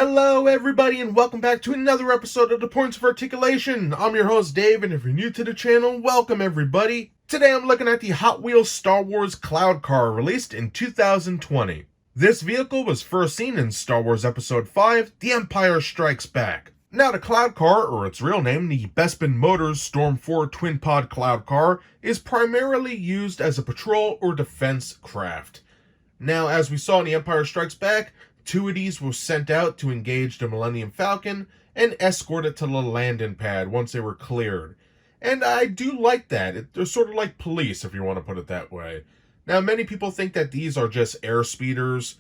Hello everybody and welcome back to another episode of the Points of Articulation. I'm your host Dave, and if you're new to the channel, welcome everybody. Today I'm looking at the Hot Wheels Star Wars Cloud Car released in 2020. This vehicle was first seen in Star Wars Episode 5, The Empire Strikes Back. Now the Cloud Car, or its real name, the Bespin Motors Storm 4 Twin Pod Cloud Car, is primarily used as a patrol or defense craft. Now, as we saw in The Empire Strikes Back, two of these were sent out to engage the Millennium Falcon and escort it to the landing pad once they were cleared. And I do like that. They're sort of like police, if you want to put it that way. Now, many people think that these are just air speeders.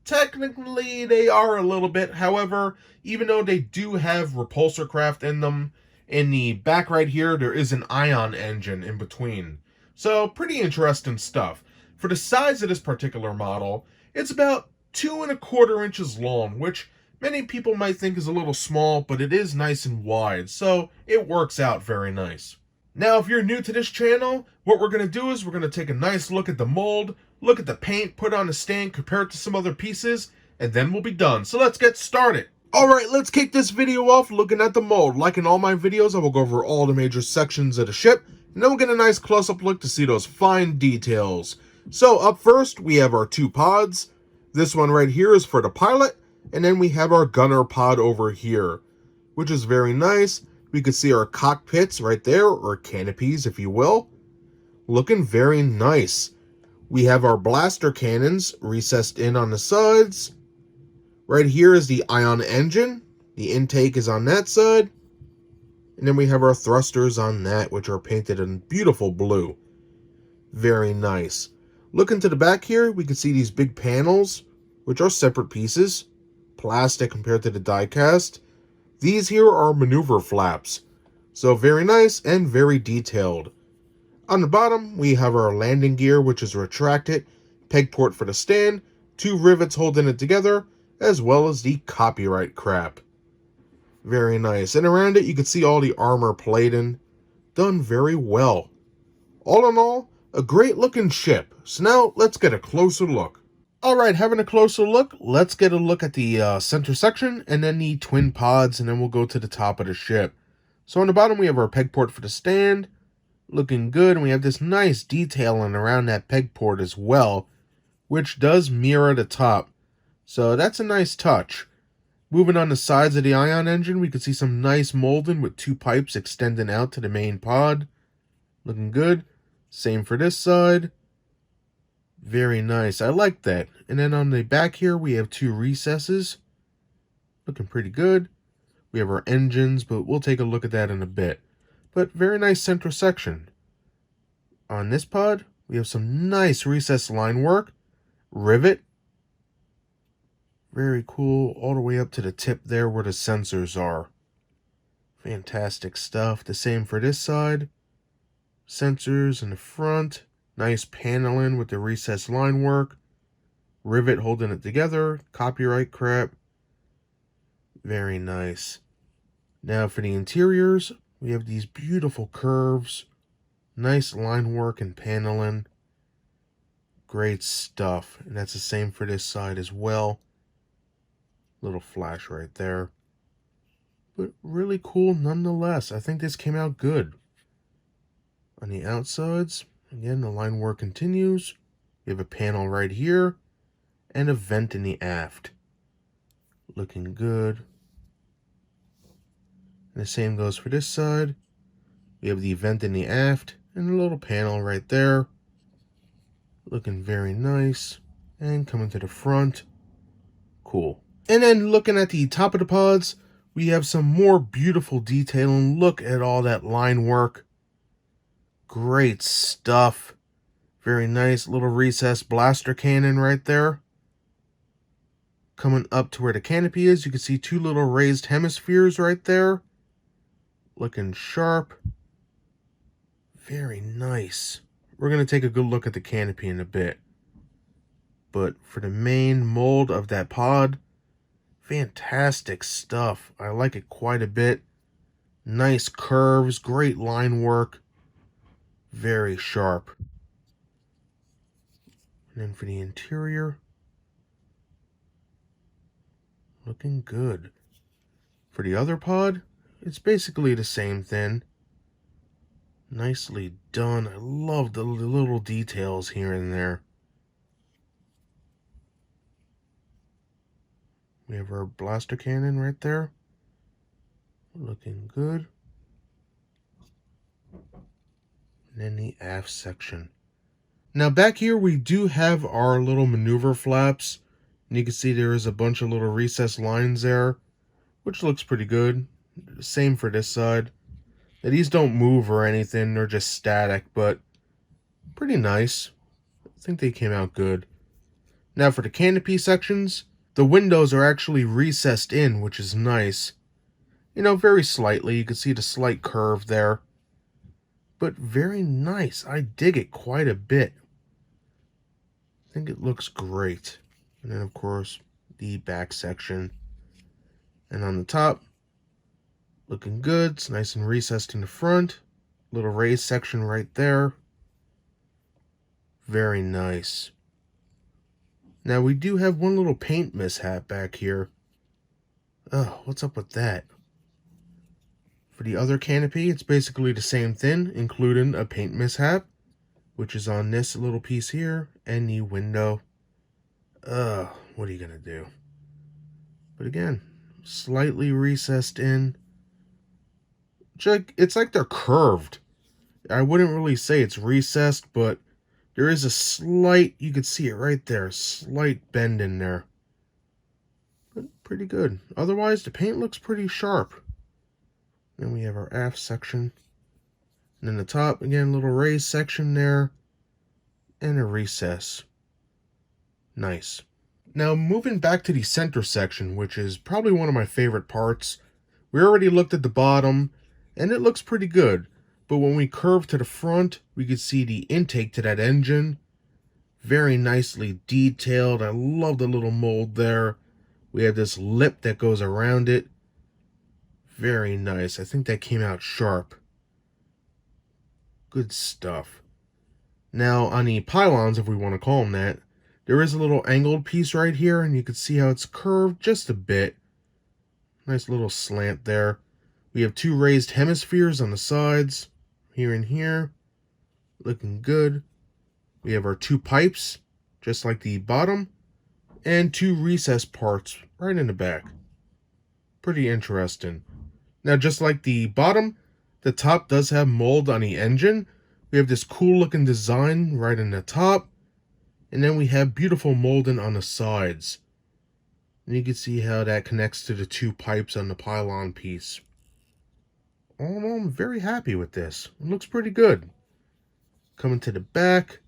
Technically, they are a little bit. However, even though they do have repulsor craft in them, in the back right here, there is an ion engine in between. So, pretty interesting stuff. For the size of this particular model, it's about 2¼ inches long, which many people might think is a little small, but it is nice and wide, so it works out very nice. Now, if you're new to this channel, what we're going to do is we're going to take a nice look at the mold, look at the paint, put on a stand, compare it to some other pieces, and then we'll be done. So let's get started. Alright, let's kick this video off looking at the mold. Like in all my videos, I will go over all the major sections of the ship, and then we'll get a nice close-up look to see those fine details. So up first, we have our two pods. This one right here is for the pilot, and then we have our gunner pod over here, which is very nice. We can see our cockpits right there, or canopies if you will. Looking very nice. We have our blaster cannons recessed in on the sides. Right here is the ion engine. The intake is on that side. And then we have our thrusters on that, which are painted in beautiful blue. Very nice. Looking to the back here, we can see these big panels, which are separate pieces. Plastic compared to the die cast. These here are maneuver flaps. So very nice and very detailed. On the bottom, we have our landing gear, which is retracted, peg port for the stand, two rivets holding it together, as well as the copyright crap. Very nice. And around it, you can see all the armor plating. Done very well. All in all, a great looking ship. So now, let's get a closer look. Alright, having a closer look, let's get a look at the center section, and then the twin pods, and then we'll go to the top of the ship. So on the bottom, we have our peg port for the stand. Looking good, and we have this nice detailing around that peg port as well, which does mirror the top. So that's a nice touch. Moving on the sides of the ion engine, we can see some nice molding with two pipes extending out to the main pod. Looking good. Same for this side. Very nice. I like that. And then on the back here, we have two recesses. Looking pretty good. We have our engines, but we'll take a look at that in a bit. But very nice central section. On this pod, we have some nice recessed line work. Rivet. Very cool. All the way up to the tip there where the sensors are. Fantastic stuff. The same for this side. Sensors in the front. Nice paneling with the recessed line work. Rivet holding it together. Copyright crap. Very nice. Now for the interiors, we have these beautiful curves. Nice line work and paneling. Great stuff. And that's the same for this side as well. Little flash right there. But really cool nonetheless. I think this came out good. On the outsides, again, the line work continues. We have a panel right here and a vent in the aft. Looking good. And the same goes for this side. We have the vent in the aft and a little panel right there. Looking very nice. And coming to the front. Cool. And then looking at the top of the pods, we have some more beautiful detailing. Look at all that line work. Great stuff. Very nice little recessed blaster cannon right there. Coming up to where the canopy is, you can see two little raised hemispheres right there. Looking sharp. Very nice. We're going to take a good look at the canopy in a bit. But for the main mold of that pod, fantastic stuff. I like it quite a bit. Nice curves, great line work. Very sharp. And then for the interior, Looking good. For the other pod, it's basically the same thing. Nicely done. I love the little details here and there. We have our blaster cannon right there. Looking good. And then the aft section. Now back here we do have our little maneuver flaps. And you can see there is a bunch of little recessed lines there, which looks pretty good. Same for this side. Now, these don't move or anything, they're just static, but pretty nice. I think they came out good. Now for the canopy sections, the windows are actually recessed in, which is nice. You know, very slightly. You can see the slight curve there. But very nice. I dig it quite a bit. I think it looks great. And then, of course, the back section. And on the top, looking good. It's nice and recessed in the front. Little raised section right there. Very nice. Now, we do have one little paint mishap back here. Oh, what's up with that? For the other canopy, it's basically the same thing, including a paint mishap, which is on this little piece here, and the window. What are you gonna do? But again, slightly recessed in. It's like they're curved. I wouldn't really say it's recessed, but there is a slight, you could see it right there, slight bend in there. But pretty good. Otherwise, the paint looks pretty sharp. Then we have our aft section. And then the top, again, little raised section there. And a recess. Nice. Now, moving back to the center section, which is probably one of my favorite parts. We already looked at the bottom, and it looks pretty good. But when we curve to the front, we can see the intake to that engine. Very nicely detailed. I love the little mold there. We have this lip that goes around it. Very nice. I think that came out sharp. Good stuff. Now, on the pylons, if we want to call them that, there is a little angled piece right here, and you can see how it's curved just a bit. Nice little slant there. We have two raised hemispheres on the sides, here and here. Looking good. We have our two pipes, just like the bottom, and two recessed parts right in the back. Pretty interesting. Now, just like the bottom, the top does have mold on the engine. We have this cool looking design right in the top. And then we have beautiful molding on the sides. And you can see how that connects to the two pipes on the pylon piece. All in all, I'm very happy with this. It looks pretty good. Coming to the back,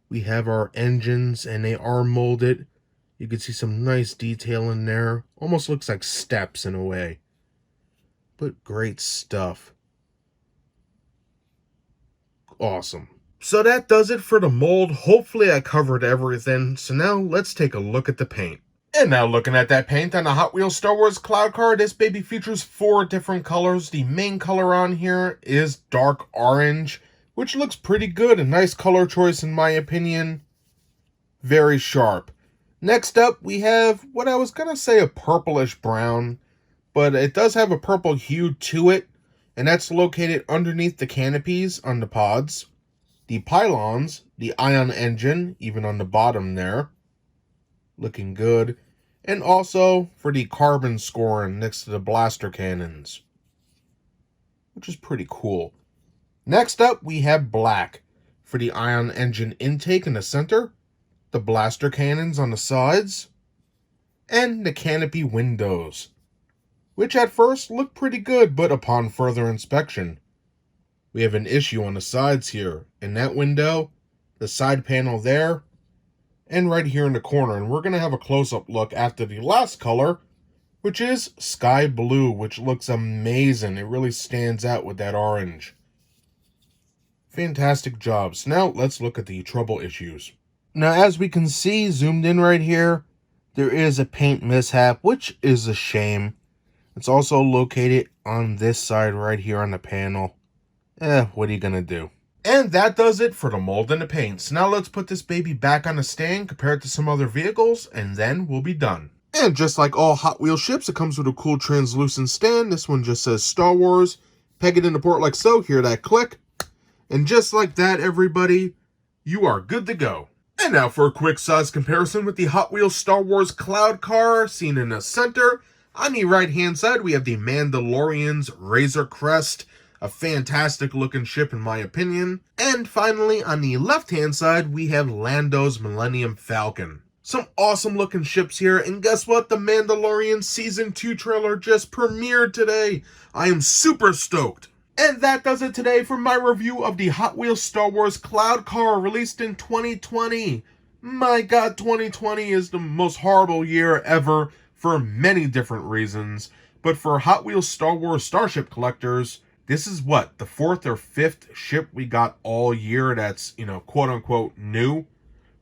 we have our engines, and they are molded. You can see some nice detail in there. Almost looks like steps in a way. But great stuff. Awesome. So that does it for the mold. Hopefully I covered everything. So now let's take a look at the paint. And now looking at that paint on the Hot Wheels Star Wars Cloud Car, this baby features 4 different colors. The main color on here is dark orange, which looks pretty good. A nice color choice in my opinion. Very sharp. Next up, we have what I was going to say a purplish brown, but it does have a purple hue to it, and that's located underneath the canopies on the pods. The pylons, the ion engine, even on the bottom there. Looking good. And also for the carbon scoring next to the blaster cannons, which is pretty cool. Next up, we have black for the ion engine intake in the center, the blaster cannons on the sides, and the canopy windows, which at first look pretty good, but upon further inspection, we have an issue on the sides here. In that window, the side panel there, and right here in the corner. And we're going to have a close-up look after the last color, which is sky blue, which looks amazing. It really stands out with that orange. Fantastic jobs. Now let's look at the trouble issues. Now, as we can see, zoomed in right here, there is a paint mishap, which is a shame. It's also located on this side right here on the panel. What are you going to do? And that does it for the mold and the paints. Now let's put this baby back on the stand, compare it to some other vehicles, and then we'll be done. And just like all Hot Wheels ships, it comes with a cool translucent stand. This one just says Star Wars. Peg it into port like so, hear that click. And just like that, everybody, you are good to go. And now for a quick size comparison with the Hot Wheels Star Wars Cloud Car seen in the center. On the right hand side, we have the Mandalorian's Razor Crest, a fantastic looking ship in my opinion. And finally, on the left hand side, we have Lando's Millennium Falcon. Some awesome looking ships here, and guess what? The Mandalorian Season 2 trailer just premiered today. I am super stoked. And that does it today for my review of the Hot Wheels Star Wars Cloud Car released in 2020. My god, 2020 is the most horrible year ever for many different reasons. But for Hot Wheels Star Wars Starship collectors, this is what, the 4th or 5th ship we got all year that's, quote unquote new?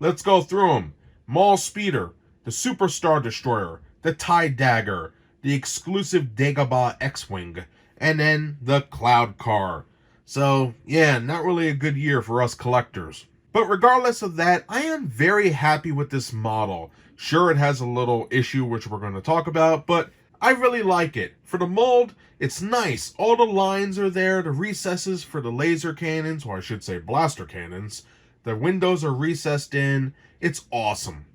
Let's go through them. Maul Speeder, the Super Star Destroyer, the TIE Dagger, the exclusive Dagobah X-Wing, and then the Cloud Car. So, yeah, not really a good year for us collectors. But regardless of that, I am very happy with this model. Sure, it has a little issue which we're going to talk about, but I really like it. For the mold, it's nice. All the lines are there, the recesses for the laser cannons, or I should say blaster cannons. The windows are recessed in. It's awesome.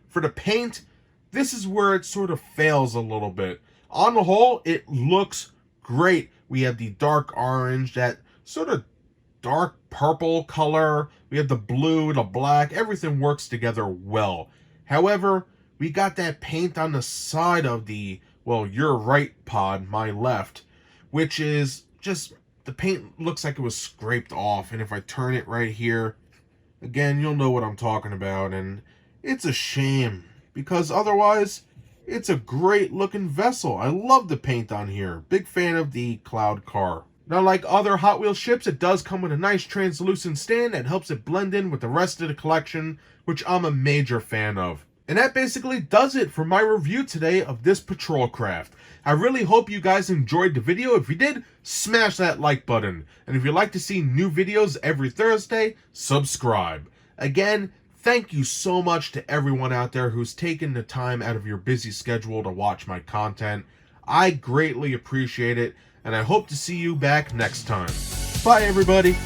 For the paint, this is where it sort of fails a little bit. On the whole, it looks great. We have the dark orange, that sort of dark purple color. We have the blue, the black. Everything works together well. However, we got that paint on the side of the, well, your right pod, my left, which is just, the paint looks like it was scraped off. And if I turn it right here, again, you'll know what I'm talking about. And it's a shame, because otherwise, it's a great looking vessel. I love the paint on here. Big fan of the Cloud Car. Now, like other Hot Wheels ships, it does come with a nice translucent stand that helps it blend in with the rest of the collection, which I'm a major fan of. And that basically does it for my review today of this patrol craft. I really hope you guys enjoyed the video. If you did, smash that like button. And if you'd like to see new videos every Thursday, subscribe. Again, thank you so much to everyone out there who's taken the time out of your busy schedule to watch my content. I greatly appreciate it, and I hope to see you back next time. Bye, everybody.